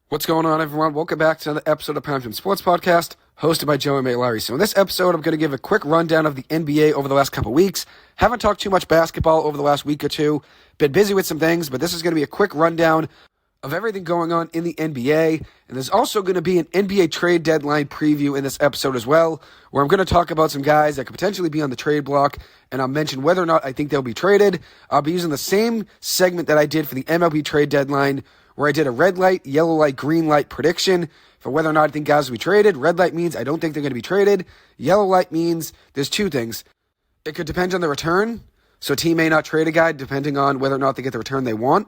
What's going on, everyone? Welcome back to another episode of Primetime Sports Podcast, hosted by Joe and May Larry. So in this episode, I'm going to give a quick rundown of the NBA over the last couple weeks. Haven't talked too much basketball over the last week or two. Been busy with some things, but this is going to be a quick rundown of everything going on in the NBA. And there's also going to be an NBA trade deadline preview in this episode as well, where I'm going to talk about some guys that could potentially be on the trade block, and I'll mention whether or not I think they'll be traded. I'll be using the same segment that I did for the MLB trade deadline, where I did a red light, yellow light, green light prediction for whether or not I think guys will be traded. Red light means I don't think they're going to be traded. Yellow light means there's two things. It could depend on the return, so a team may not trade a guy depending on whether or not they get the return they want,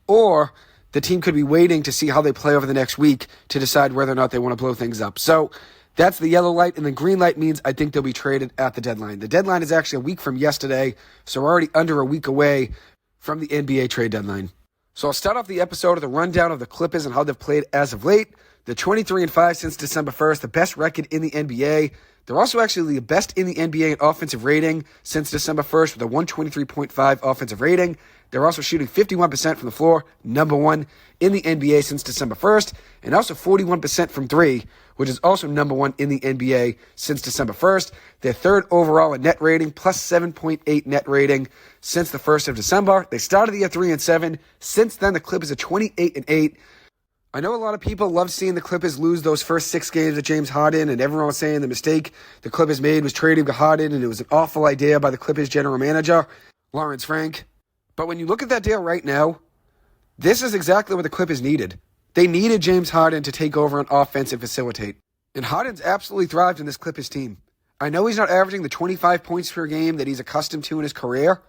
or the team could be waiting to see how they play over the next week to decide whether or not they want to blow things up. So that's the yellow light, and then green light means I think they'll be traded at the deadline. The deadline is actually a week from yesterday, so we're already under a week away from the NBA trade deadline. So I'll start off the episode with a rundown of the Clippers and how they've played as of late. They're 23-5 since December 1st, the best record in the NBA. They're also actually the best in the NBA in offensive rating since December 1st with a 123.5 offensive rating. They're also shooting 51% from the floor, number one in the NBA since December 1st, and also 41% from three, which is also number one in the NBA since December 1st. They're third overall in net rating, plus 7.8 net rating since the 1st of December. They started the year 3-7. Since then, the Clippers are 28-8. I know a lot of people love seeing the Clippers lose those first 6 games with James Harden, and everyone was saying the mistake the Clippers made was trading Harden, and it was an awful idea by the Clippers general manager, Lawrence Frank. But when you look at that deal right now, this is exactly what the Clippers needed. They needed James Harden to take over on offense and facilitate. And Harden's absolutely thrived in this Clippers team. I know he's not averaging the 25 points per game that he's accustomed to in his career,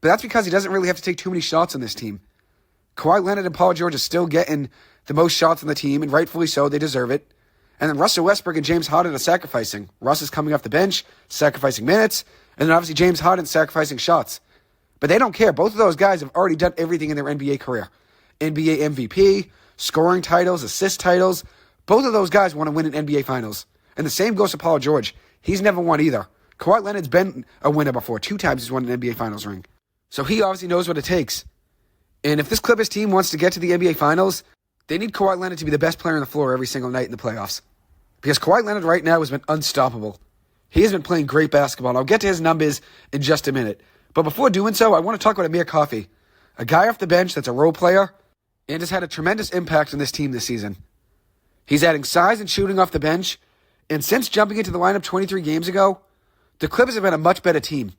but that's because he doesn't really have to take too many shots on this team. Kawhi Leonard and Paul George are still getting the most shots on the team, and rightfully so, they deserve it. And then Russell Westbrook and James Harden are sacrificing. Russ is coming off the bench, sacrificing minutes, and then obviously James Harden sacrificing shots. But they don't care. Both of those guys have already done everything in their NBA career. NBA MVP, scoring titles, assist titles. Both of those guys want to win an NBA Finals. And the same goes to Paul George. He's never won either. Kawhi Leonard's been a winner before. 2 times he's won an NBA Finals ring. So he obviously knows what it takes. And if this Clippers team wants to get to the NBA Finals, they need Kawhi Leonard to be the best player on the floor every single night in the playoffs. Because Kawhi Leonard right now has been unstoppable. He has been playing great basketball. And I'll get to his numbers in just a minute. But before doing so, I want to talk about Amir Coffey, a guy off the bench that's a role player and has had a tremendous impact on this team this season. He's adding size and shooting off the bench, and since jumping into the lineup 23 games ago, the Clippers have been a much better team.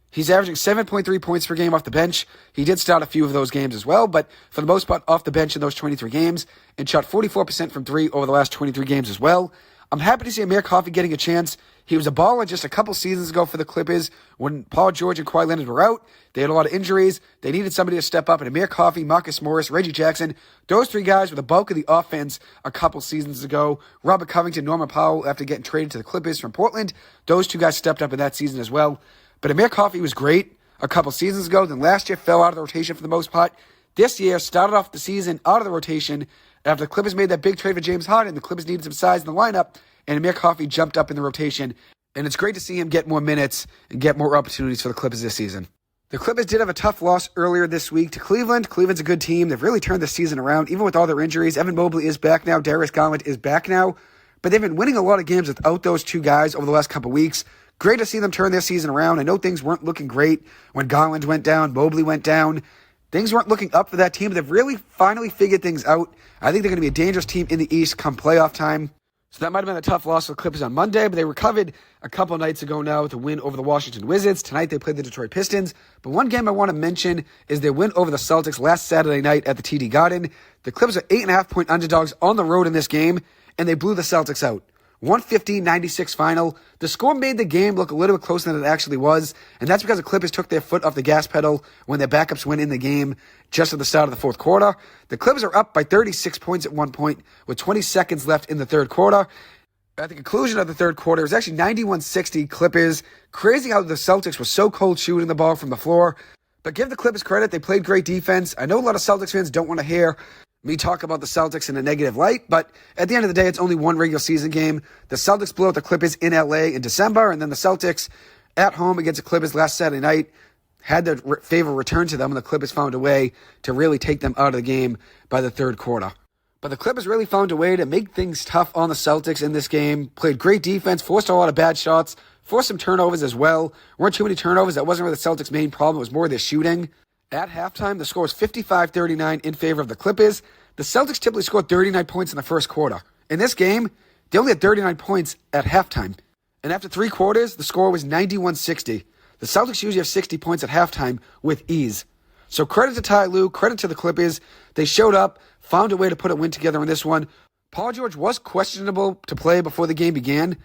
He's averaging 7.3 points per game off the bench. He did start a few of those games as well, but for the most part off the bench in those 23 games, and shot 44% from three over the last 23 games as well. I'm happy to see Amir Coffey getting a chance. He was a baller just a couple seasons ago for the Clippers when Paul George and Kawhi Leonard were out. They had a lot of injuries. They needed somebody to step up, and Amir Coffey, Marcus Morris, Reggie Jackson, those 3 guys were the bulk of the offense a couple seasons ago. Robert Covington, Norman Powell, after getting traded to the Clippers from Portland, those 2 guys stepped up in that season as well. But Amir Coffey was great a couple seasons ago, then last year fell out of the rotation for the most part. This year started off the season out of the rotation. After the Clippers made that big trade for James Harden, the Clippers needed some size in the lineup, and Amir Coffey jumped up in the rotation. And it's great to see him get more minutes and get more opportunities for the Clippers this season. The Clippers did have a tough loss earlier this week to Cleveland. Cleveland's a good team. They've really turned the season around, even with all their injuries. Evan Mobley is back now. Darius Garland is back now. But they've been winning a lot of games without those 2 guys over the last couple weeks. Great to see them turn their season around. I know things weren't looking great when Garland went down, Mobley went down. Things weren't looking up for that team, but they've really finally figured things out. I think they're going to be a dangerous team in the East come playoff time. So that might have been a tough loss for the Clippers on Monday, but they recovered a couple nights ago now with a win over the Washington Wizards. Tonight they played the Detroit Pistons. But one game I want to mention is their win over the Celtics last Saturday night at the TD Garden. The Clippers are 8.5-point underdogs on the road in this game, and they blew the Celtics out. 115-96 final. The score made the game look a little bit closer than it actually was, and that's because the Clippers took their foot off the gas pedal when their backups went in the game just at the start of the fourth quarter. The Clippers are up by 36 points at one point with 20 seconds left in the third quarter. At the conclusion of the third quarter, it was actually 91-60 Clippers. Crazy how the Celtics were so cold shooting the ball from the floor. But give the Clippers credit, they played great defense. I know a lot of Celtics fans don't want to hear me talk about the Celtics in a negative light, but at the end of the day, it's only one regular season game. The Celtics blew out the Clippers in LA in December, and then the Celtics at home against the Clippers last Saturday night had their favor returned to them, and the Clippers found a way to really take them out of the game by the third quarter. But the Clippers really found a way to make things tough on the Celtics in this game. Played great defense, forced a lot of bad shots, forced some turnovers as well. Weren't too many turnovers. That wasn't really the Celtics' main problem. It was more their shooting. At halftime, the score was 55-39 in favor of the Clippers. The Celtics typically scored 39 points in the first quarter. In this game, they only had 39 points at halftime. And after 3 quarters, the score was 91-60. The Celtics usually have 60 points at halftime with ease. So credit to Ty Lue, credit to the Clippers. They showed up, found a way to put a win together in this one. Paul George was questionable to play before the game began,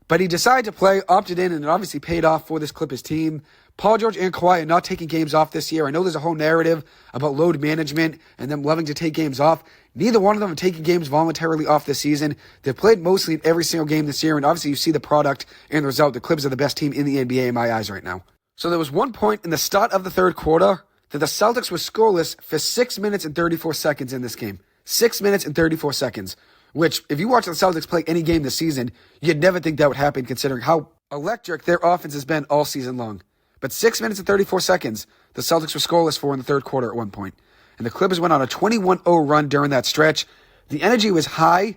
but he decided to play, opted in, and it obviously paid off for this Clippers team. Paul George and Kawhi are not taking games off this year. I know there's a whole narrative about load management and them loving to take games off. Neither one of them are taking games voluntarily off this season. They've played mostly in every single game this year, and obviously you see the product and the result. The Clippers are the best team in the NBA in my eyes right now. So there was one point in the start of the third quarter that the Celtics were scoreless for 6 minutes and 34 seconds in this game. 6 minutes and 34 seconds. Which, if you watch the Celtics play any game this season, you'd never think that would happen considering how electric their offense has been all season long. But 6 minutes and 34 seconds, the Celtics were scoreless for in the third quarter at one point. And the Clippers went on a 21-0 run during that stretch. The energy was high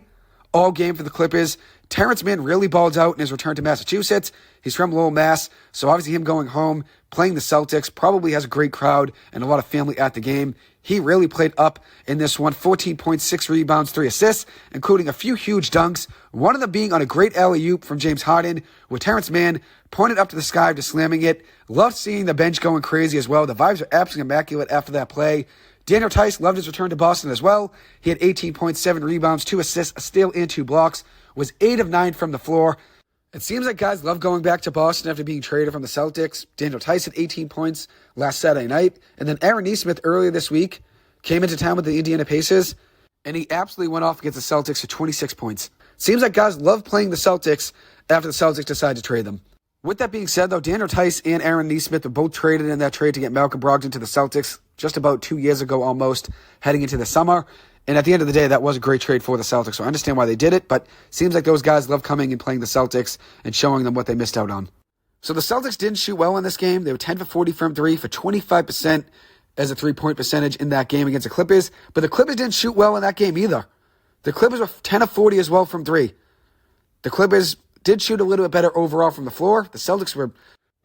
all game for the Clippers. Terrence Mann really balled out in his return to Massachusetts. He's from Lowell, Mass. So obviously him going home, playing the Celtics, probably has a great crowd and a lot of family at the game. He really played up in this one. 14.6 rebounds, 3 assists, including a few huge dunks. One of them being on a great alley-oop from James Harden, with Terrence Mann pointed up to the sky after slamming it. Loved seeing the bench going crazy as well. The vibes are absolutely immaculate after that play. Daniel Tice loved his return to Boston as well. He had 18.7 rebounds, 2 assists, a steal, and 2 blocks. Was 8 of 9 from the floor. It seems like guys love going back to Boston after being traded from the Celtics. Daniel Tice had 18 points last Saturday night. And then Aaron Nesmith earlier this week came into town with the Indiana Pacers, and he absolutely went off against the Celtics for 26 points. Seems like guys love playing the Celtics after the Celtics decide to trade them. With that being said, though, Daniel Tice and Aaron Nesmith were both traded in that trade to get Malcolm Brogdon to the Celtics just about 2 years ago almost, heading into the summer. And at the end of the day, that was a great trade for the Celtics. So I understand why they did it, but seems like those guys love coming and playing the Celtics and showing them what they missed out on. So the Celtics didn't shoot well in this game. They were 10 for 40 from 3 for 25% as a 3-point percentage in that game against the Clippers. But the Clippers didn't shoot well in that game either. The Clippers were 10 of 40 as well from 3. The Clippers did shoot a little bit better overall from the floor. The Celtics were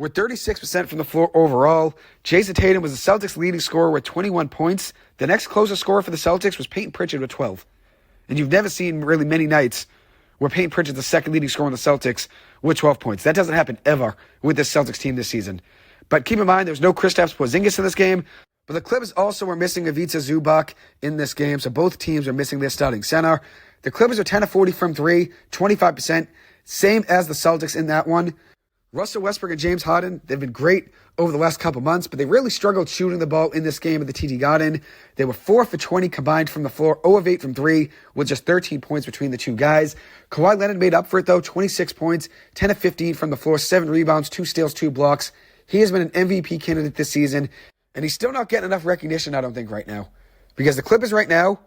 36% from the floor overall. Jason Tatum was the Celtics' leading scorer with 21 points. The next closest scorer for the Celtics was Peyton Pritchard with 12. And you've never seen really many nights where Peyton Pritchard's the second leading scorer on the Celtics with 12 points. That doesn't happen ever with this Celtics team this season. But keep in mind, there's no Kristaps Porzingis in this game. But the Clippers also were missing Ivica Zubac in this game, so both teams are missing their starting center. The Clippers are 10 of 40 from 3, 25%, same as the Celtics in that one. Russell Westbrook and James Harden, they've been great over the last couple months, but they really struggled shooting the ball in this game at the TD Garden. They were 4 for 20 combined from the floor, 0 of 8 from 3, with just 13 points between the two guys. Kawhi Leonard made up for it, though, 26 points, 10 of 15 from the floor, 7 rebounds, 2 steals, 2 blocks. He has been an MVP candidate this season, and he's still not getting enough recognition, I don't think, right now. Because the Clippers right now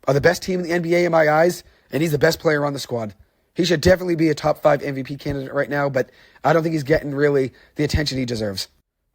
are the best team in the NBA in my eyes, and he's the best player on the squad. He should definitely be a top 5 MVP candidate right now, but I don't think he's getting really the attention he deserves.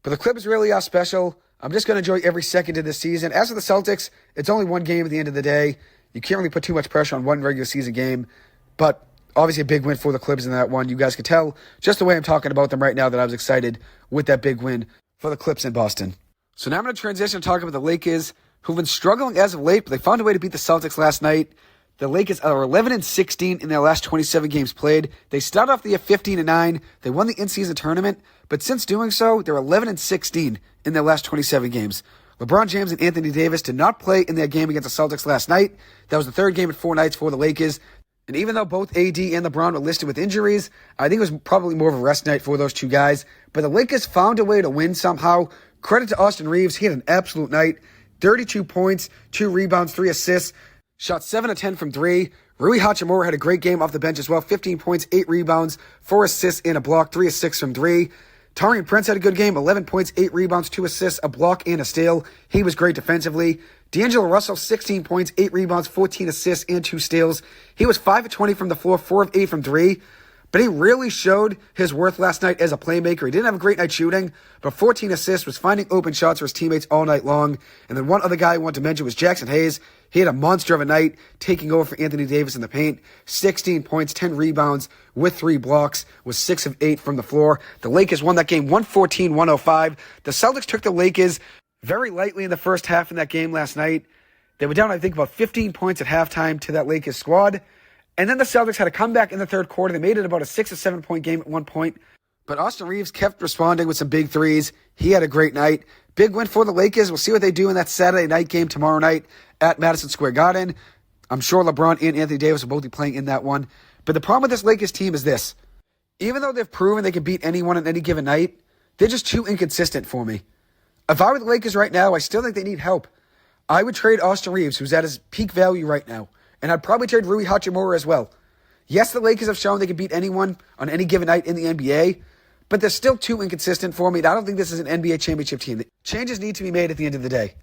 But the Clippers really are special. I'm just going to enjoy every second of this season. As for the Celtics, it's only one game at the end of the day. You can't really put too much pressure on one regular season game, but obviously a big win for the Clippers in that one. You guys could tell just the way I'm talking about them right now that I was excited with that big win for the Clips in Boston. So now I'm going to transition to talk about the Lakers, who've been struggling as of late, but they found a way to beat the Celtics last night. The Lakers are 11-16 in their last 27 games played. They started off the year 15-9. They won the in-season tournament, but since doing so, they're 11-16 in their last 27 games. LeBron James and Anthony Davis did not play in their game against the Celtics last night. That was the third game in 4 nights for the Lakers. And even though both AD and LeBron were listed with injuries, I think it was probably more of a rest night for those two guys. But the Lakers found a way to win somehow. Credit to Austin Reeves. He had an absolute night. 32 points, 2 rebounds, 3 assists. Shot 7 of 10 from 3. Rui Hachimura had a great game off the bench as well. 15 points, 8 rebounds, 4 assists and a block, 3 of 6 from 3. Taurean Prince had a good game. 11 points, 8 rebounds, 2 assists, a block, and a steal. He was great defensively. D'Angelo Russell, 16 points, 8 rebounds, 14 assists, and 2 steals. He was 5 of 20 from the floor, 4 of 8 from 3. But he really showed his worth last night as a playmaker. He didn't have a great night shooting, but 14 assists, was finding open shots for his teammates all night long. And then one other guy I want to mention was Jackson Hayes. He had a monster of a night, taking over for Anthony Davis in the paint. 16 points, 10 rebounds with 3 blocks, was 6 of 8 from the floor. The Lakers won that game 114-105. The Celtics took the Lakers very lightly in the first half in that game last night. They were down, I think, about 15 points at halftime to that Lakers squad. And then the Celtics had a comeback in the third quarter. They made it about a 6 or 7 point game at one point. But Austin Reeves kept responding with some big threes. He had a great night. Big win for the Lakers. We'll see what they do in that Saturday night game tomorrow night at Madison Square Garden. I'm sure LeBron and Anthony Davis will both be playing in that one. But the problem with this Lakers team is this. Even though they've proven they can beat anyone on any given night, they're just too inconsistent for me. If I were the Lakers right now, I still think they need help. I would trade Austin Reeves, who's at his peak value right now. And I'd probably trade Rui Hachimura as well. Yes, the Lakers have shown they can beat anyone on any given night in the NBA, but they're still too inconsistent for me. And I don't think this is an NBA championship team. Changes need to be made at the end of the day.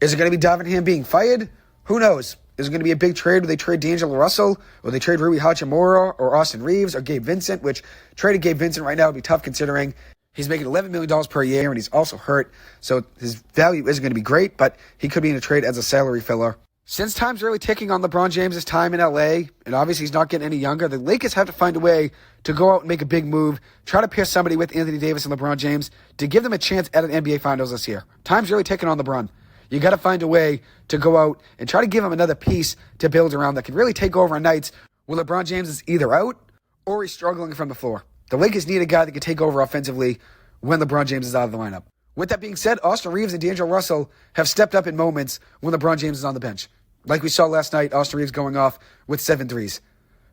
Is it going to be Darvin Ham being fired? Who knows? Is it going to be a big trade where they trade D'Angelo Russell, or they trade Rui Hachimura, or Austin Reeves, or Gabe Vincent, which trading Gabe Vincent right now would be tough considering he's making $11 million per year and he's also hurt. So his value isn't going to be great, but he could be in a trade as a salary filler. Since time's really ticking on LeBron James' time in LA, and obviously he's not getting any younger, the Lakers have to find a way to go out and make a big move, try to pair somebody with Anthony Davis and LeBron James to give them a chance at an NBA Finals this year. Time's really ticking on LeBron. You got to find a way to go out and try to give him another piece to build around that can really take over on nights where LeBron James is either out or he's struggling from the floor. The Lakers need a guy that can take over offensively when LeBron James is out of the lineup. With that being said, Austin Reeves and D'Angelo Russell have stepped up in moments when LeBron James is on the bench. Like we saw last night, Austin Reeves going off with 7 threes.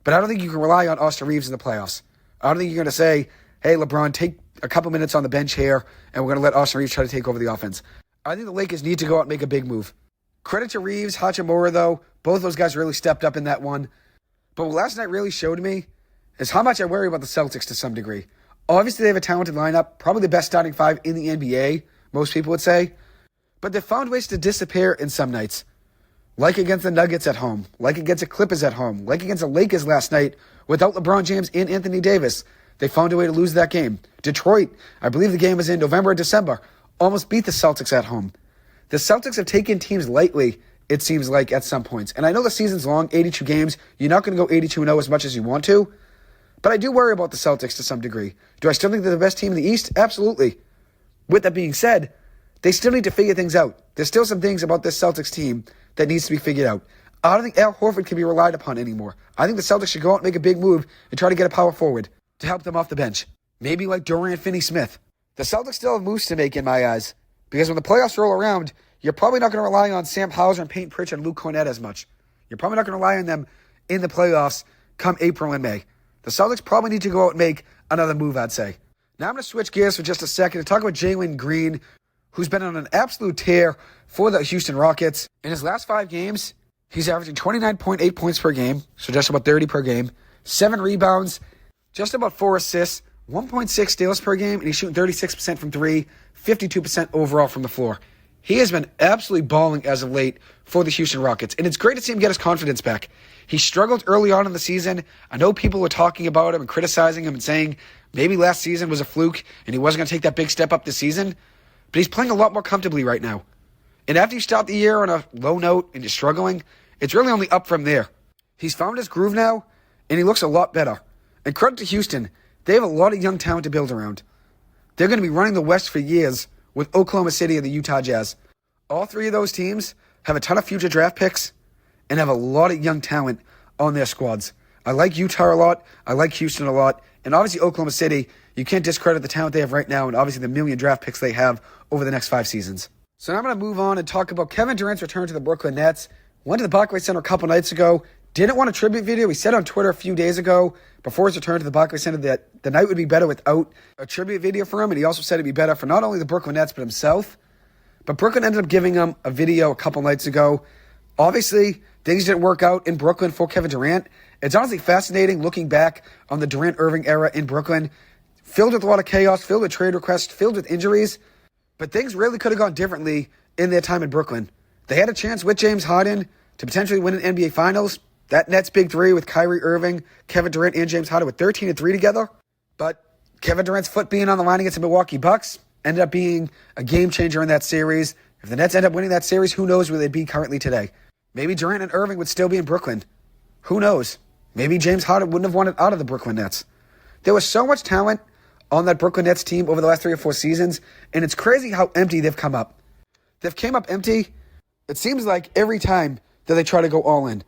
But I don't think you can rely on Austin Reeves in the playoffs. I don't think you're going to say, hey, LeBron, take a couple minutes on the bench here, and we're going to let Austin Reeves try to take over the offense. I think the Lakers need to go out and make a big move. Credit to Reeves, Hachimura, though. Both those guys really stepped up in that one. But what last night really showed me is how much I worry about the Celtics to some degree. Obviously, they have a talented lineup, probably the best starting 5 in the NBA, most people would say. But they've found ways to disappear in some nights. Like against the Nuggets at home, like against the Clippers at home, like against the Lakers last night without LeBron James and Anthony Davis. They found a way to lose that game. Detroit, I believe the game was in November or December, almost beat the Celtics at home. The Celtics have taken teams lightly, it seems like, at some points. And I know the season's long, 82 games. You're not going to go 82-0 as much as you want to. But I do worry about the Celtics to some degree. Do I still think they're the best team in the East? Absolutely. With that being said, they still need to figure things out. There's still some things about this Celtics team that needs to be figured out. I don't think Al Horford can be relied upon anymore. I think the Celtics should go out and make a big move and try to get a power forward to help them off the bench. Maybe like Durant, Finney-Smith. The Celtics still have moves to make in my eyes. Because when the playoffs roll around, you're probably not going to rely on Sam Hauser and Peyton Pritchard and Luke Cornett as much. You're probably not going to rely on them in the playoffs come April and May. The Celtics probably need to go out and make another move, I'd say. Now I'm going to switch gears for just a second to talk about Jalen Green, who's been on an absolute tear for the Houston Rockets. In his last 5 games, he's averaging 29.8 points per game, so just about 30 per game, 7 rebounds, just about 4 assists, 1.6 steals per game, and he's shooting 36% from 3, 52% overall from the floor. He has been absolutely balling as of late for the Houston Rockets, and it's great to see him get his confidence back. He struggled early on in the season. I know people were talking about him and criticizing him and saying maybe last season was a fluke and he wasn't going to take that big step up this season, but he's playing a lot more comfortably right now. And after you start the year on a low note and you're struggling, it's really only up from there. He's found his groove now, and he looks a lot better. And credit to Houston, they have a lot of young talent to build around. They're going to be running the West for years with Oklahoma City and the Utah Jazz. All 3 of those teams have a ton of future draft picks and have a lot of young talent on their squads. I like Utah a lot. I like Houston a lot. And obviously Oklahoma City, you can't discredit the talent they have right now and obviously the million draft picks they have over the next 5 seasons. So now I'm going to move on and talk about Kevin Durant's return to the Brooklyn Nets. Went to the Barclays Center a couple nights ago. Didn't want a tribute video. He said on Twitter a few days ago before his return to the Barclays Center that the night would be better without a tribute video for him. And he also said it'd be better for not only the Brooklyn Nets but himself. But Brooklyn ended up giving him a video a couple nights ago. Obviously, things didn't work out in Brooklyn for Kevin Durant. It's honestly fascinating looking back on the Durant-Irving era in Brooklyn. Filled with a lot of chaos, filled with trade requests, filled with injuries. But things really could have gone differently in their time in Brooklyn. They had a chance with James Harden to potentially win an NBA Finals. That Nets big three with Kyrie Irving, Kevin Durant, and James Harden were 13-3 together. But Kevin Durant's foot being on the line against the Milwaukee Bucks ended up being a game changer in that series. If the Nets end up winning that series, who knows where they'd be currently today. Maybe Durant and Irving would still be in Brooklyn. Who knows? Maybe James Harden wouldn't have wanted out of the Brooklyn Nets. There was so much talent on that Brooklyn Nets team over the last 3 or 4 seasons, and it's crazy how empty they've come up. They've came up empty, it seems like, every time that they try to go all in.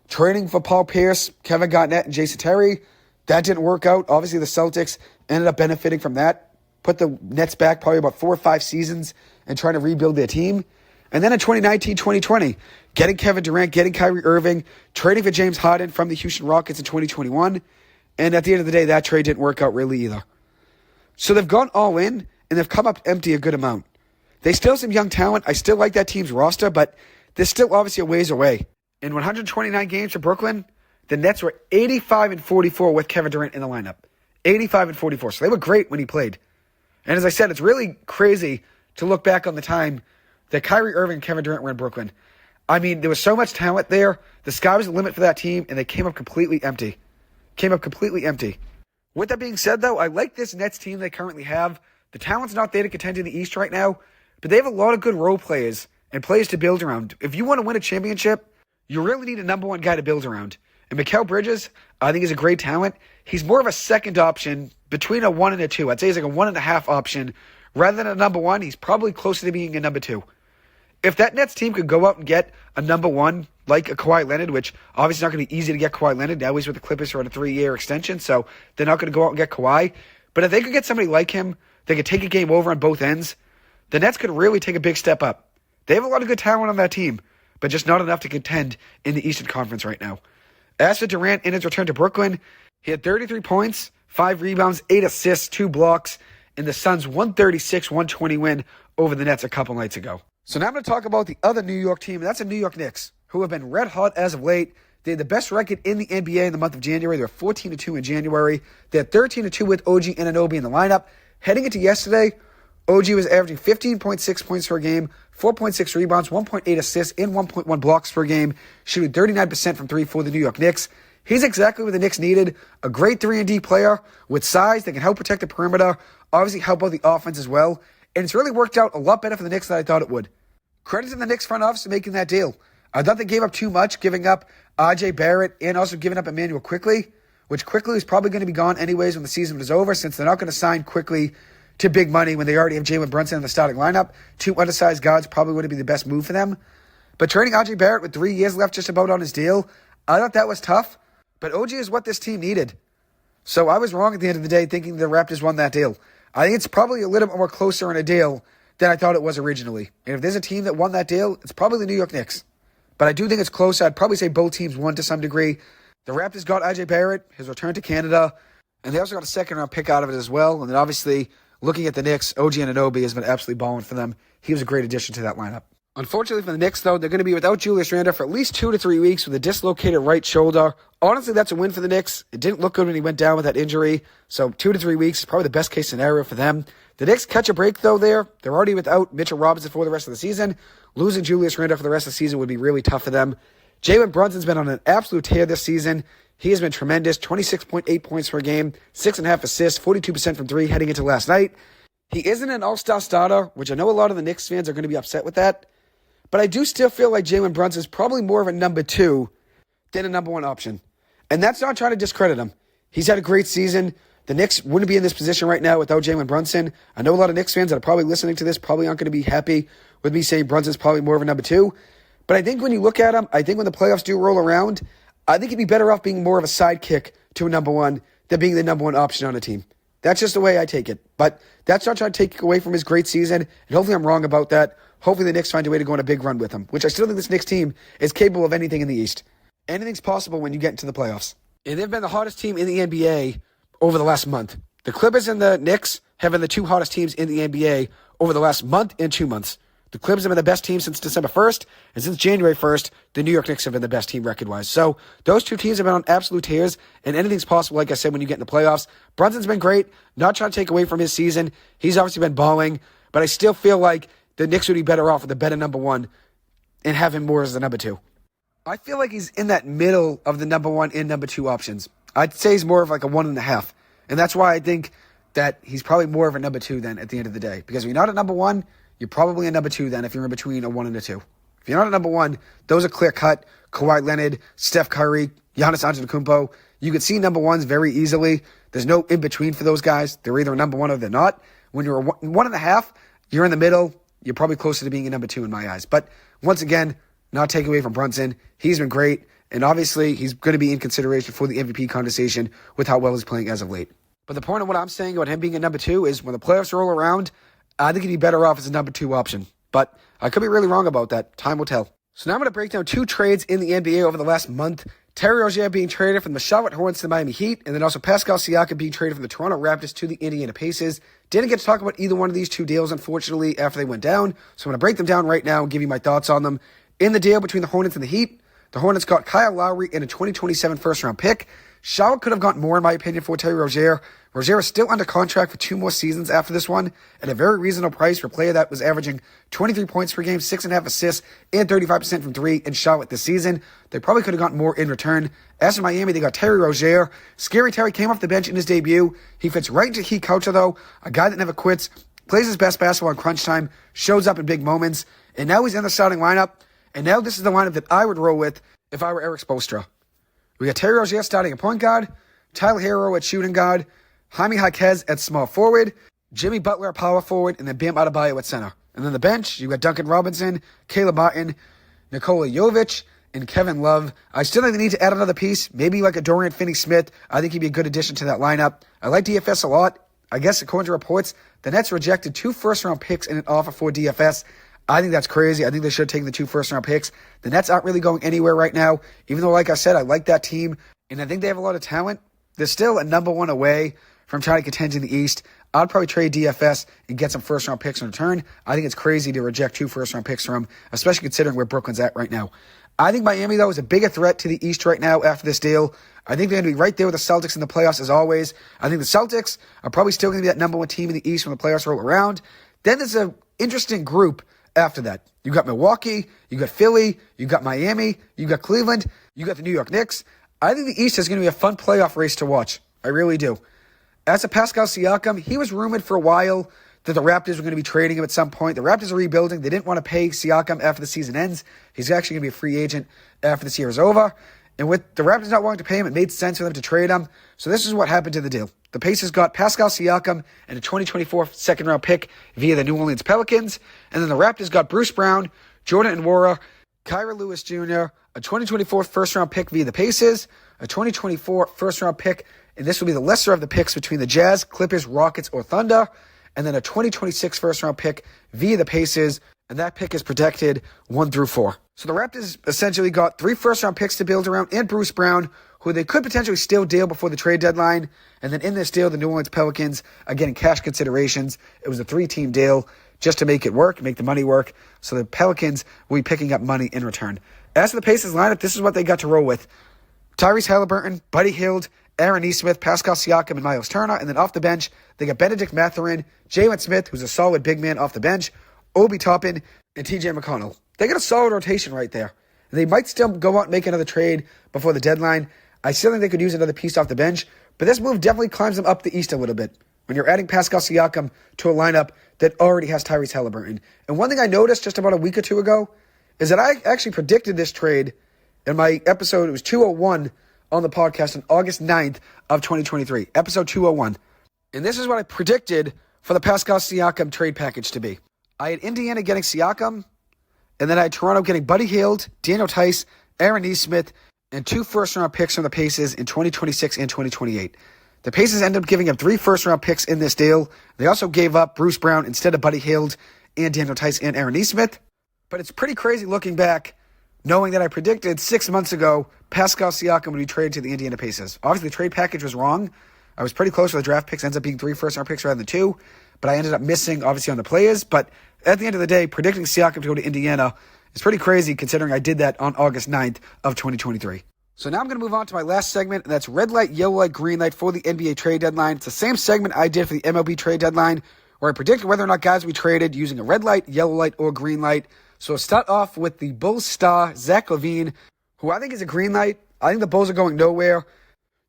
Trading for Paul Pierce, Kevin Garnett, and Jason Terry, that didn't work out. Obviously, the Celtics ended up benefiting from that. Put the Nets back probably about 4 or 5 seasons and trying to rebuild their team. And then in 2019, 2020, getting Kevin Durant, getting Kyrie Irving, trading for James Harden from the Houston Rockets in 2021. And at the end of the day, that trade didn't work out really either. So they've gone all in, and they've come up empty a good amount. They still have some young talent. I still like that team's roster, but they're still obviously a ways away. In 129 games for Brooklyn, the Nets were 85-44 with Kevin Durant in the lineup. 85-44. So they were great when he played. And as I said, it's really crazy to look back on the time that Kyrie Irving and Kevin Durant were in Brooklyn. I mean, there was so much talent there. The sky was the limit for that team, and they came up completely empty. With that being said, though, I like this Nets team they currently have. The talent's not there to contend in the East right now, but they have a lot of good role players and players to build around. If you want to win a championship, you really need a number one guy to build around. And Mikal Bridges, I think, is a great talent. He's more of a second option between a 1 and a 2. I'd say he's like a 1.5 option. Rather than a number one, he's probably closer to being a number 2. If that Nets team could go out and get a number one, like a Kawhi Leonard, which obviously not going to be easy to get Kawhi Leonard. Now he's with the Clippers for a 3-year extension, so they're not going to go out and get Kawhi. But if they could get somebody like him, they could take a game over on both ends. The Nets could really take a big step up. They have a lot of good talent on that team, but just not enough to contend in the Eastern Conference right now. As for Durant in his return to Brooklyn, he had 33 points, 5 rebounds, 8 assists, 2 blocks, in the Suns' 136-120 win over the Nets a couple nights ago. So now I'm going to talk about the other New York team, and that's the New York Knicks, who have been red hot as of late. They had the best record in the NBA in the month of January. They were 14-2 in January. They had 13-2 with OG Anunoby in the lineup. Heading into yesterday, OG was averaging 15.6 points per game, 4.6 rebounds, 1.8 assists, and 1.1 blocks per game, shooting 39% from 3 for the New York Knicks. He's exactly what the Knicks needed, a great 3-and-D player with size that can help protect the perimeter, obviously help out the offense as well, and it's really worked out a lot better for the Knicks than I thought it would. Credit to the Knicks front office for making that deal. I thought they gave up too much, giving up RJ Barrett and also giving up Emmanuel Quickley, which Quickley is probably going to be gone anyways when the season is over, since they're not going to sign Quickley to big money when they already have Jalen Brunson in the starting lineup. 2 undersized guards probably wouldn't be the best move for them. But trading RJ Barrett with 3 years left just about on his deal, I thought that was tough. But OG is what this team needed. So I was wrong at the end of the day thinking the Raptors won that deal. I think it's probably a little bit more closer in a deal than I thought it was originally. And if there's a team that won that deal, it's probably the New York Knicks. But I do think it's closer. I'd probably say both teams won to some degree. The Raptors got RJ Barrett, his return to Canada, and they also got a second-round pick out of it as well. And then obviously, looking at the Knicks, OG Anunoby has been absolutely balling for them. He was a great addition to that lineup. Unfortunately for the Knicks, though, they're going to be without Julius Randle for at least 2 to 3 weeks with a dislocated right shoulder. Honestly, that's a win for the Knicks. It didn't look good when he went down with that injury. So 2 to 3 weeks is probably the best case scenario for them. The Knicks catch a break, though, there. They're already without Mitchell Robinson for the rest of the season. Losing Julius Randle for the rest of the season would be really tough for them. Jalen Brunson's been on an absolute tear this season. He has been tremendous. 26.8 points per game, 6.5 assists, 42% from 3 heading into last night. He isn't an all-star starter, which I know a lot of the Knicks fans are going to be upset with that. But I do still feel like Jalen Brunson is probably more of a number 2 than a number 1 option. And that's not trying to discredit him. He's had a great season. The Knicks wouldn't be in this position right now without Jalen Brunson. I know a lot of Knicks fans that are probably listening to this probably aren't going to be happy with me saying Brunson's probably more of a number 2. But I think when you look at him, I think when the playoffs do roll around, I think he'd be better off being more of a sidekick to a number 1 than being the number 1 option on a team. That's just the way I take it. But that's not trying to take away from his great season. And hopefully I'm wrong about that. Hopefully the Knicks find a way to go on a big run with him, which I still think this Knicks team is capable of anything in the East. Anything's possible when you get into the playoffs. And they've been the hottest team in the NBA over the last month. The Clippers and the Knicks have been the 2 hottest teams in the NBA over the last month and 2 months. The Clippers have been the best team since December 1st, and since January 1st, the New York Knicks have been the best team record-wise. So those 2 teams have been on absolute tears, and anything's possible, like I said, when you get in the playoffs. Brunson's been great, not trying to take away from his season. He's obviously been balling, but I still feel like the Knicks would be better off with a better number 1 and have him more as the number 2. I feel like he's in that middle of the number one and number two options. I'd say he's more of like a 1.5. And that's why I think that he's probably more of a number two then at the end of the day. Because if you're not a number one, you're probably a number two then if you're in between a 1 and a 2. If you're not a number one, those are clear cut. Kawhi Leonard, Steph Curry, Giannis Antetokounmpo. You could see number ones very easily. There's no in between for those guys. They're either a number one or they're not. When you're a 1.5, you're in the middle. You're probably closer to being a number two in my eyes. But once again, not taking away from Brunson. He's been great. And obviously, he's going to be in consideration for the MVP conversation with how well he's playing as of late. But the point of what I'm saying about him being a number two is when the playoffs roll around, I think he'd be better off as a number two option. But I could be really wrong about that. Time will tell. So now I'm going to break down 2 trades in the NBA over the last month. Terry Rozier being traded from the Charlotte Hornets to the Miami Heat, and then also Pascal Siakam being traded from the Toronto Raptors to the Indiana Pacers. Didn't get to talk about either one of these 2 deals, unfortunately, after they went down. So I'm going to break them down right now and give you my thoughts on them. In the deal between the Hornets and the Heat, the Hornets got Kyle Lowry and a 2027 first-round pick. Charlotte could have gotten more, in my opinion, for Terry Rozier. Rozier is still under contract for 2 more seasons after this one at a very reasonable price for a player that was averaging 23 points per game, 6.5 assists, and 35% from 3 in Charlotte this season. They probably could have gotten more in return. As for Miami, they got Terry Rozier. Scary Terry came off the bench in his debut. He fits right into Heat culture, though. A guy that never quits, plays his best basketball in crunch time, shows up in big moments, and now he's in the starting lineup. And now this is the lineup that I would roll with if I were Eric Spoelstra. We got Terry Rozier starting at point guard, Tyler Hero at shooting guard, Jaime Jaquez at small forward, Jimmy Butler at power forward, and then Bam Adebayo at center. And then the bench, you got Duncan Robinson, Caleb Martin, Nikola Jovic, and Kevin Love. I still think they need to add another piece, maybe like a Dorian Finney-Smith. I think he'd be a good addition to that lineup. I like DFS a lot. I guess according to reports, the Nets rejected 2 first-round picks in an offer for DFS. I think that's crazy. I think they should have taken the 2 first-round picks. The Nets aren't really going anywhere right now, even though, like I said, I like that team, and I think they have a lot of talent. They're still a number 1 away from trying to contend in the East. I'd probably trade DFS and get some first-round picks in return. I think it's crazy to reject 2 first-round picks from them, especially considering where Brooklyn's at right now. I think Miami, though, is a bigger threat to the East right now after this deal. I think they're going to be right there with the Celtics in the playoffs as always. I think the Celtics are probably still going to be that number 1 team in the East when the playoffs roll around. Then there's an interesting group after that. You got Milwaukee, you got Philly, you got Miami, you got Cleveland, you got the New York Knicks. I think the East is going to be a fun playoff race to watch. I really do. As to Pascal Siakam, he was rumored for a while that the Raptors were going to be trading him at some point. The Raptors are rebuilding. They didn't want to pay Siakam after the season ends. He's actually going to be a free agent after this year is over. And with the Raptors not wanting to pay him, it made sense for them to trade him. So this is what happened to the deal. The Pacers got Pascal Siakam and a 2024 second-round pick via the New Orleans Pelicans. And then the Raptors got Bruce Brown, Jordan Nwora, Kyra Lewis Jr., a 2024 first-round pick via the Pacers, a 2024 first-round pick, and this will be the lesser of the picks between the Jazz, Clippers, Rockets, or Thunder, and then a 2026 first-round pick via the Pacers, and that pick is protected 1 through 4. So the Raptors essentially got 3 first-round picks to build around and Bruce Brown, who they could potentially still deal before the trade deadline. And then in this deal, the New Orleans Pelicans are getting cash considerations. It was a 3-team deal just to make it work, make the money work. So the Pelicans will be picking up money in return. As for the Pacers lineup, this is what they got to roll with. Tyrese Halliburton, Buddy Hield, Aaron Nesmith, Pascal Siakam, and Miles Turner. And then off the bench, they got Benedict Mathurin, Jalen Smith, who's a solid big man off the bench, Obi Toppin, and TJ McConnell. They got a solid rotation right there. They might still go out and make another trade before the deadline. I still think they could use another piece off the bench, but this move definitely climbs them up the East a little bit when you're adding Pascal Siakam to a lineup that already has Tyrese Halliburton. And one thing I noticed just about a week or 2 ago is that I actually predicted this trade in my episode. It was 201 on the podcast on August 9th of 2023, episode 201. And this is what I predicted for the Pascal Siakam trade package to be. I had Indiana getting Siakam, and then I had Toronto getting Buddy Hield, Daniel Tice, Aaron Nesmith, and 2 first-round picks from the Pacers in 2026 and 2028. The Pacers ended up giving up 3 first-round picks in this deal. They also gave up Bruce Brown instead of Buddy Hield and Daniel Tice and Aaron Nesmith. But it's pretty crazy looking back, knowing that I predicted 6 months ago Pascal Siakam would be traded to the Indiana Pacers. Obviously, the trade package was wrong. I was pretty close with the draft picks. Ends up being 3 first-round picks rather than 2. But I ended up missing, obviously, on the players. But at the end of the day, predicting Siakam to go to Indiana is pretty crazy considering I did that on August 9th of 2023. So now I'm going to move on to my last segment, and that's red light, yellow light, green light for the NBA trade deadline. It's the same segment I did for the MLB trade deadline, where I predicted whether or not guys will be traded using a red light, yellow light, or green light. So I'll start off with the Bulls star, Zach LaVine, who I think is a green light. I think the Bulls are going nowhere.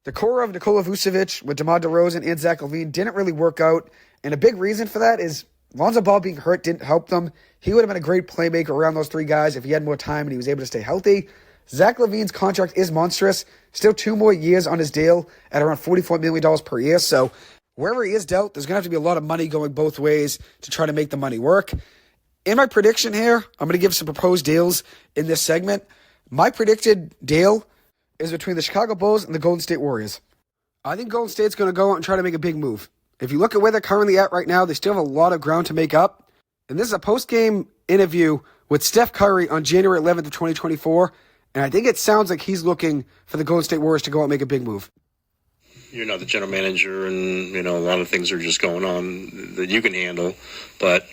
The core of Nikola Vucevic with DeMar DeRozan and Zach LaVine didn't really work out. And a big reason for that is Lonzo Ball being hurt didn't help them. He would have been a great playmaker around those three guys if he had more time and he was able to stay healthy. Zach LaVine's contract is monstrous. Still 2 more years on his deal at around $44 million per year. So wherever he is dealt, there's going to have to be a lot of money going both ways to try to make the money work. In my prediction here, I'm going to give some proposed deals in this segment. My predicted deal is between the Chicago Bulls and the Golden State Warriors. I think Golden State's going to go out and try to make a big move. If you look at where they're currently at right now, they still have a lot of ground to make up. And this is a post-game interview with Steph Curry on January 11th of 2024. And I think it sounds like he's looking for the Golden State Warriors to go out and make a big move. You're not the general manager, and a lot of things are just going on that you can handle. But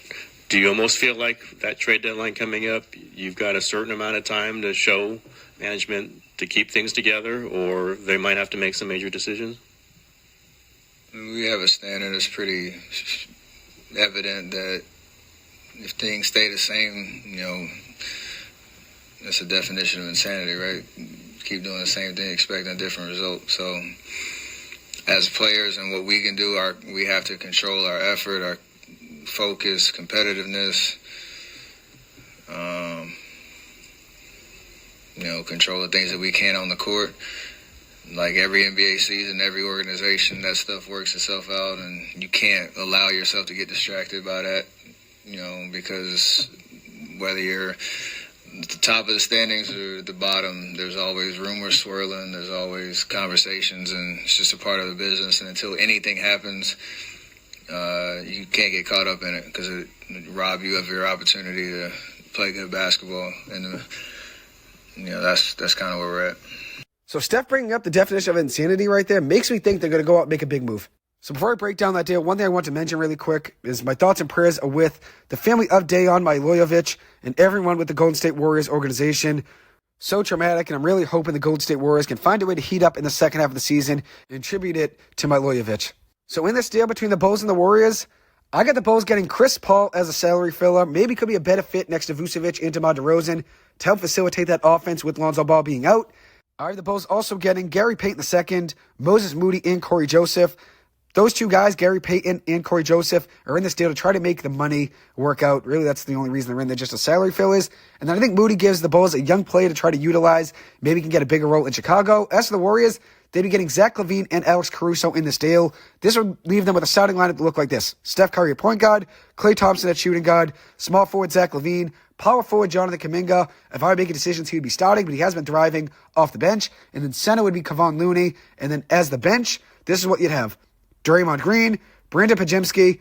do you almost feel like that trade deadline coming up, you've got a certain amount of time to show management to keep things together, or they might have to make some major decisions? We have a standard that's pretty evident that if things stay the same, that's a definition of insanity, right? Keep doing the same thing, expecting a different result. So as players and what we can do, we have to control our effort, our focus, competitiveness, control the things that we can on the court. Like every NBA season, every organization, that stuff works itself out, and you can't allow yourself to get distracted by that, because whether you're at the top of the standings or at the bottom, there's always rumors swirling, there's always conversations, and it's just a part of the business. And until anything happens, you can't get caught up in it because it rob you of your opportunity to play good basketball. And that's kind of where we're at. So Steph bringing up the definition of insanity right there makes me think they're going to go out and make a big move. So before I break down that deal, one thing I want to mention really quick is my thoughts and prayers are with the family of Dejan Milojevic and everyone with the Golden State Warriors organization. So traumatic, and I'm really hoping the Golden State Warriors can find a way to heat up in the second half of the season and attribute it to Milojevic. So in this deal between the Bulls and the Warriors, I got the Bulls getting Chris Paul as a salary filler. Maybe could be a better fit next to Vucevic and DeMar DeRozan to help facilitate that offense with Lonzo Ball being out. I have the Bulls also getting Gary Payton II, Moses Moody, and Corey Joseph. Those two guys, Gary Payton and Corey Joseph, are in this deal to try to make the money work out. Really, that's the only reason they're in there, just a salary fillers. And then I think Moody gives the Bulls a young player to try to utilize. Maybe can get a bigger role in Chicago. As for the Warriors, they'd be getting Zach LaVine and Alex Caruso in this deal. This would leave them with a starting lineup that look like this. Steph Curry at point guard, Klay Thompson at shooting guard, small forward Zach LaVine, power forward Jonathan Kuminga. If I were making decisions, he would be starting, but he has been thriving off the bench. And then center would be Kevon Looney. And then as the bench, this is what you'd have. Draymond Green, Brandon Pajemski,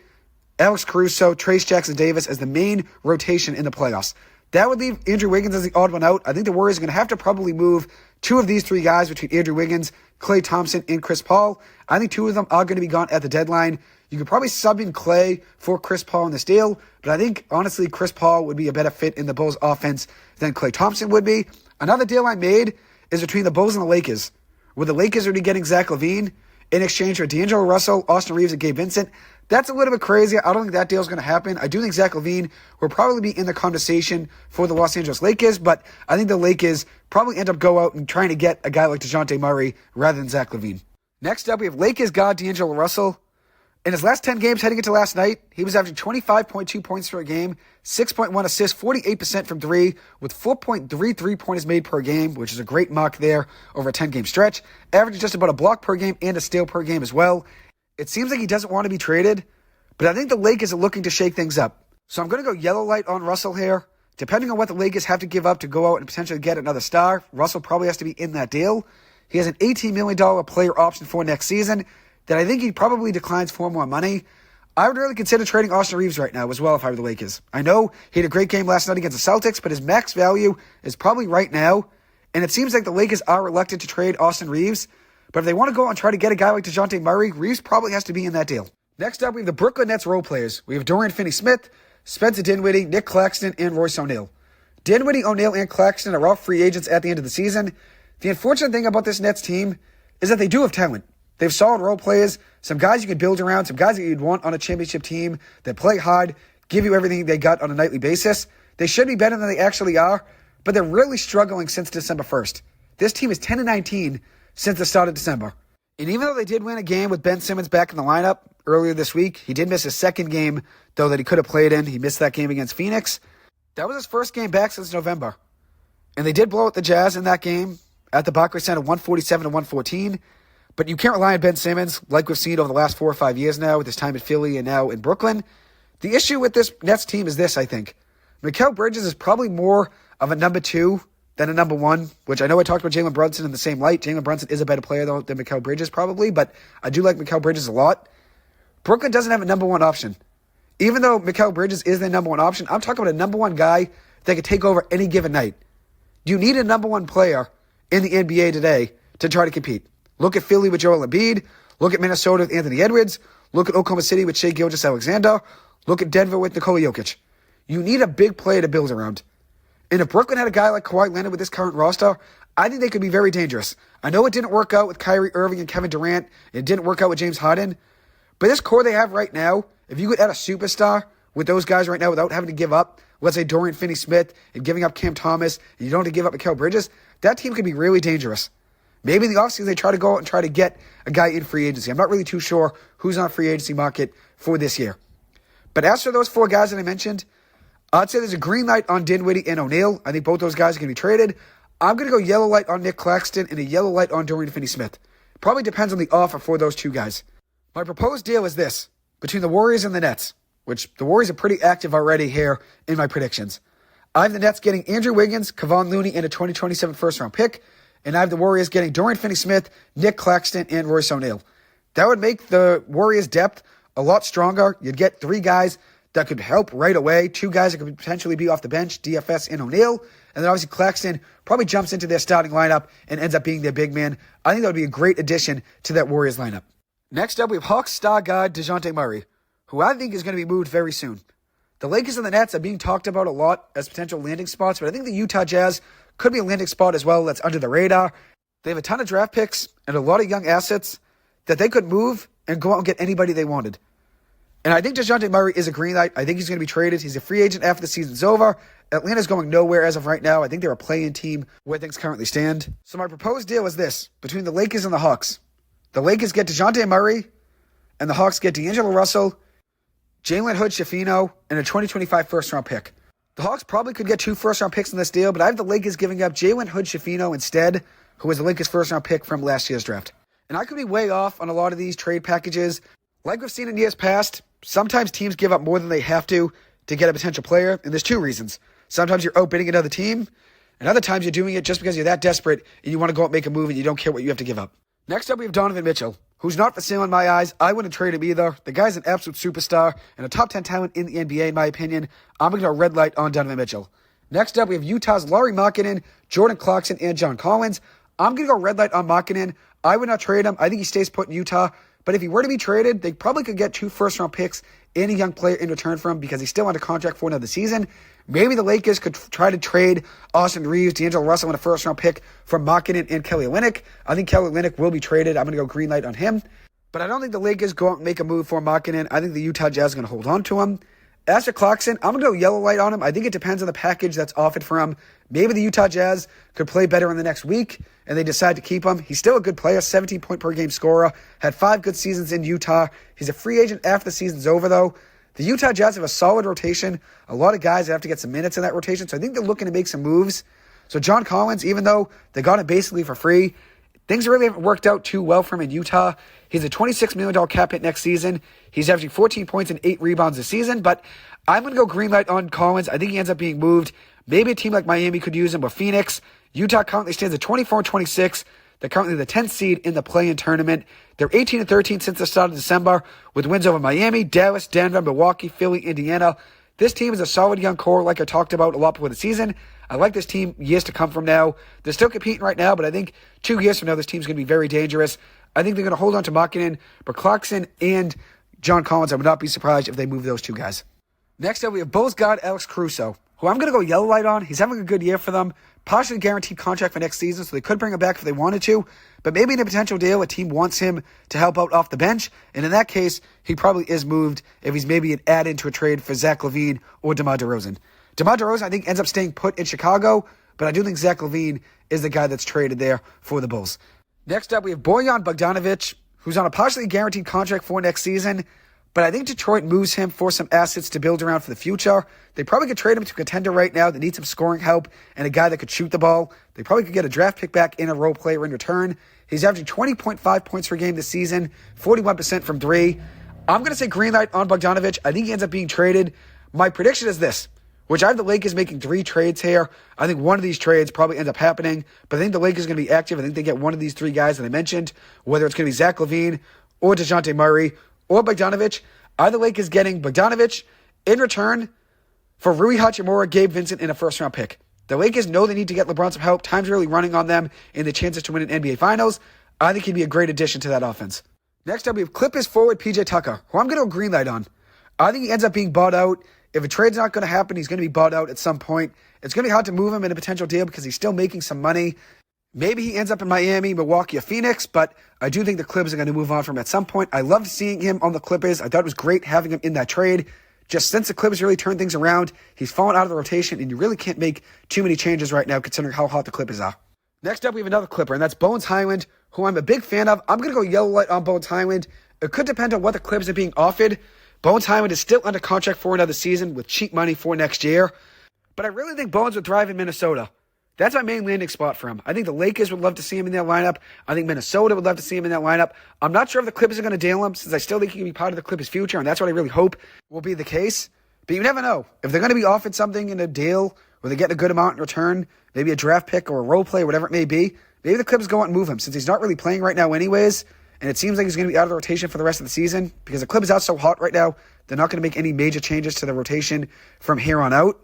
Alex Caruso, Trace Jackson-Davis as the main rotation in the playoffs. That would leave Andrew Wiggins as the odd one out. I think the Warriors are going to have to probably move two of these three guys between Andrew Wiggins, Klay Thompson, and Chris Paul. I think two of them are going to be gone at the deadline. You could probably sub in Klay for Chris Paul in this deal, but I think, honestly, Chris Paul would be a better fit in the Bulls' offense than Klay Thompson would be. Another deal I made is between the Bulls and the Lakers, where the Lakers would be getting Zach LaVine in exchange for D'Angelo Russell, Austin Reeves, and Gabe Vincent. That's a little bit crazy. I don't think that deal is going to happen. I do think Zach LaVine will probably be in the conversation for the Los Angeles Lakers, but I think the Lakers probably end up go out and trying to get a guy like DeJounte Murray rather than Zach LaVine. Next up, we have Lakers guard D'Angelo Russell. In his last 10 games heading into last night, he was averaging 25.2 points per game, 6.1 assists, 48% from three, with 4.3 3-pointers made per game, which is a great mark there over a 10-game stretch. Averaging just about a block per game and a steal per game as well. It seems like he doesn't want to be traded, but I think the Lakers are looking to shake things up. So I'm going to go yellow light on Russell here. Depending on what the Lakers have to give up to go out and potentially get another star, Russell probably has to be in that deal. He has an $18 million player option for next season that I think he probably declines for more money. I would really consider trading Austin Reeves right now as well if I were the Lakers. I know he had a great game last night against the Celtics, but his max value is probably right now, and it seems like the Lakers are reluctant to trade Austin Reeves. But if they want to go out and try to get a guy like DeJounte Murray, Reeves probably has to be in that deal. Next up, we have the Brooklyn Nets role players. We have Dorian Finney-Smith, Spencer Dinwiddie, Nick Claxton, and Royce O'Neal. Dinwiddie, O'Neal, and Claxton are all free agents at the end of the season. The unfortunate thing about this Nets team is that they do have talent. They have solid role players, some guys you can build around, some guys that you'd want on a championship team that play hard, give you everything they got on a nightly basis. They should be better than they actually are, but they're really struggling since December 1st. This team is 10-19 since the start of December. And even though they did win a game with Ben Simmons back in the lineup earlier this week, he did miss his second game, though, that he could have played in. He missed that game against Phoenix. That was his first game back since November. And they did blow out the Jazz in that game at the Barclays Center, 147-114. But you can't rely on Ben Simmons like we've seen over the last 4 or 5 years now with his time in Philly and now in Brooklyn. The issue with this Nets team is this, I think. Mikal Bridges is probably more of a number 2 than a number 1, which I know I talked about Jalen Brunson in the same light. Jalen Brunson is a better player, though, than Mikal Bridges probably, but I do like Mikal Bridges a lot. Brooklyn doesn't have a number 1 option. Even though Mikal Bridges is their number 1 option, I'm talking about a number 1 guy that could take over any given night. Do you need a number 1 player in the NBA today to try to compete? Look at Philly with Joel Embiid. Look at Minnesota with Anthony Edwards. Look at Oklahoma City with Shai Gilgeous-Alexander. Look at Denver with Nikola Jokic. You need a big player to build around. And if Brooklyn had a guy like Kawhi Leonard with this current roster, I think they could be very dangerous. I know it didn't work out with Kyrie Irving and Kevin Durant. It didn't work out with James Harden. But this core they have right now, if you could add a superstar with those guys right now without having to give up, let's say Dorian Finney-Smith and giving up Cam Thomas, and you don't have to give up Mikal Bridges, that team could be really dangerous. Maybe in the offseason they try to go out and try to get a guy in free agency. I'm not really too sure who's on free agency market for this year. But as for those 4 guys that I mentioned, I'd say there's a green light on Dinwiddie and O'Neal. I think both those guys are going to be traded. I'm going to go yellow light on Nick Claxton and a yellow light on Dorian Finney-Smith. Probably depends on the offer for those 2 guys. My proposed deal is this, between the Warriors and the Nets, which the Warriors are pretty active already here in my predictions. I have the Nets getting Andrew Wiggins, Kevon Looney, and a 2027 first-round pick, and I have the Warriors getting Dorian Finney-Smith, Nick Claxton, and Royce O'Neal. That would make the Warriors' depth a lot stronger. You'd get 3 guys that could help right away, 2 guys that could potentially be off the bench, DFS and O'Neal, and then obviously Claxton probably jumps into their starting lineup and ends up being their big man. I think that would be a great addition to that Warriors lineup. Next up, we have Hawks star guard DeJounte Murray, who I think is going to be moved very soon. The Lakers and the Nets are being talked about a lot as potential landing spots, but I think the Utah Jazz could be a landing spot as well that's under the radar. They have a ton of draft picks and a lot of young assets that they could move and go out and get anybody they wanted. And I think DeJounte Murray is a green light. I think he's going to be traded. He's a free agent after the season's over. Atlanta's going nowhere as of right now. I think they're a play-in team where things currently stand. So my proposed deal is this, between the Lakers and the Hawks. The Lakers get DeJounte Murray, and the Hawks get D'Angelo Russell, Jalen Hood-Schifino, and a 2025 first-round pick. The Hawks probably could get 2 first-round picks in this deal, but I have the Lakers giving up Jalen Hood-Schifino instead, who was the Lakers' first-round pick from last year's draft. And I could be way off on a lot of these trade packages. Like we've seen in years past, sometimes teams give up more than they have to get a potential player, and there's 2 reasons. Sometimes you're outbidding another team, and other times you're doing it just because you're that desperate and you want to go out and make a move and you don't care what you have to give up. Next up, we have Donovan Mitchell, who's not for sale in my eyes. I wouldn't trade him either. The guy's an absolute superstar and a top 10 talent in the NBA, in my opinion. I'm going to go red light on Donovan Mitchell. Next up, we have Utah's Lauri Markkanen, Jordan Clarkson, and John Collins. I'm going to go red light on Markkanen. I would not trade him. I think he stays put in Utah. But if he were to be traded, they probably could get 2 first-round picks and a young player in return for him because he's still under contract for another season. Maybe the Lakers could try to trade Austin Reeves, D'Angelo Russell, and a first-round pick from Markkanen and Kelly Olynyk. I think Kelly Olynyk will be traded. I'm going to go green light on him. But I don't think the Lakers go out and make a move for Markkanen. I think the Utah Jazz are going to hold on to him. As for Clarkson, I'm going to go yellow light on him. I think it depends on the package that's offered for him. Maybe the Utah Jazz could play better in the next week, and they decide to keep him. He's still a good player, 17-point-per-game scorer, had 5 good seasons in Utah. He's a free agent after the season's over, though. The Utah Jazz have a solid rotation, a lot of guys that have to get some minutes in that rotation, so I think they're looking to make some moves. So John Collins, even though they got him basically for free, things really haven't worked out too well for him in Utah. He's a $26 million cap hit next season. He's averaging 14 points and 8 rebounds this season, but I'm going to go green light on Collins. I think he ends up being moved. Maybe a team like Miami could use him, but Phoenix. Utah currently stands at 24-26. They're currently the 10th seed in the play-in tournament. They're 18-13 since the start of December, with wins over Miami, Dallas, Denver, Milwaukee, Philly, Indiana. This team is a solid young core, like I talked about a lot before the season. I like this team years to come from now. They're still competing right now, but I think 2 years from now, this team's going to be very dangerous. I think they're going to hold on to Markkanen, but Clarkson and John Collins, I would not be surprised if they move those 2 guys. Next up, we have Bulls guard Alex Caruso, who I'm going to go yellow light on. He's having a good year for them. Partially guaranteed contract for next season, so they could bring him back if they wanted to. But maybe in a potential deal, a team wants him to help out off the bench. And in that case, he probably is moved if he's maybe an add-in to a trade for Zach LaVine or DeMar DeRozan. DeMar DeRozan, I think, ends up staying put in Chicago. but I do think Zach LaVine is the guy that's traded there for the Bulls. Next up, we have Bojan Bogdanovic, who's on a partially guaranteed contract for next season, but I think Detroit moves him for some assets to build around for the future. They probably could trade him to a contender right now that needs some scoring help and a guy that could shoot the ball. They probably could get a draft pick back in a role player in return. He's averaging 20.5 points per game this season, 41% from three. I'm going to say green light on Bogdanovic. I think he ends up being traded. My prediction is this, which I have the Lakers making 3 trades here. I think one of these trades probably ends up happening, but I think the Lakers are going to be active. I think they get one of these 3 guys that I mentioned, whether it's going to be Zach LaVine or DeJounte Murray or Bogdanovic. Are the Lakers getting Bogdanovic in return for Rui Hachimura, Gabe Vincent, and a first-round pick? The Lakers know they need to get LeBron some help. Time's really running on them in the chances to win an NBA Finals. I think he'd be a great addition to that offense. Next up, we have Clippers forward PJ Tucker, who I'm going to go green light on. I think he ends up being bought out. If a trade's not going to happen, he's going to be bought out at some point. It's going to be hard to move him in a potential deal because he's still making some money. Maybe he ends up in Miami, Milwaukee, or Phoenix, but I do think the Clippers are going to move on from him at some point. I loved seeing him on the Clippers. I thought it was great having him in that trade. Just since the Clippers really turned things around, he's fallen out of the rotation, and you really can't make too many changes right now considering how hot the Clippers are. Next up, we have another Clipper, and that's Bones Highland, who I'm a big fan of. I'm going to go yellow light on Bones Highland. It could depend on what the Clippers are being offered. Bones Highland is still under contract for another season with cheap money for next year. But I really think Bones would thrive in Minnesota. That's my main landing spot for him. I think the Lakers would love to see him in their lineup. I think Minnesota would love to see him in that lineup. I'm not sure if the Clippers are going to deal him, since I still think he can be part of the Clippers' future, and that's what I really hope will be the case. But you never know. If they're going to be offered something in a deal where they get a good amount in return, maybe a draft pick or a role play, whatever it may be, maybe the Clippers go out and move him, since he's not really playing right now anyways, and it seems like he's going to be out of the rotation for the rest of the season, because the Clippers are so hot right now, they're not going to make any major changes to the rotation from here on out.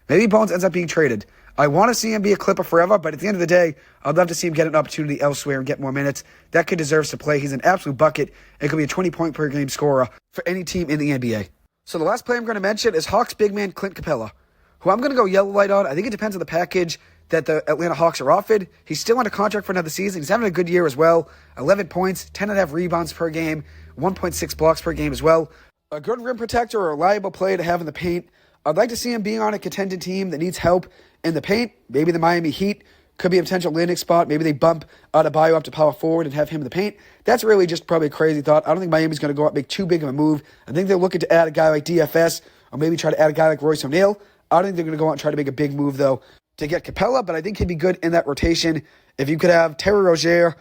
Maybe Bones ends up being traded. I want to see him be a Clipper forever, but at the end of the day, I'd love to see him get an opportunity elsewhere and get more minutes. That kid deserves to play. He's an absolute bucket and could be a 20-point-per-game scorer for any team in the NBA. So the last player I'm going to mention is Hawks big man Clint Capella, who I'm going to go yellow light on. I think it depends on the package that the Atlanta Hawks are offered. He's still under contract for another season. He's having a good year as well. 11 points, 10.5 rebounds per game, 1.6 blocks per game as well. A good rim protector or a reliable player to have in the paint. I'd like to see him being on a contending team that needs help in the paint. Maybe the Miami Heat could be a potential landing spot. Maybe they bump Adebayo up to power forward and have him in the paint. That's really just probably a crazy thought. I don't think Miami's going to go out and make too big of a move. I think they're looking to add a guy like DFS or maybe try to add a guy like Royce O'Neal. I don't think they're going to go out and try to make a big move, though, to get Capella, but I think he'd be good in that rotation. If you could have Terry Rozier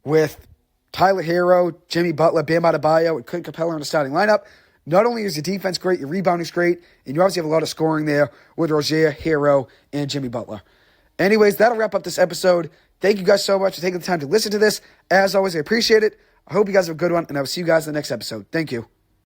with Tyler Hero, Jimmy Butler, Bam Adebayo, and Clint Capella in the starting lineup, not only is your defense great, your rebounding's great, and you obviously have a lot of scoring there with Rozier, Hero, and Jimmy Butler. Anyways, that'll wrap up this episode. Thank you guys so much for taking the time to listen to this. As always, I appreciate it. I hope you guys have a good one, and I will see you guys in the next episode. Thank you.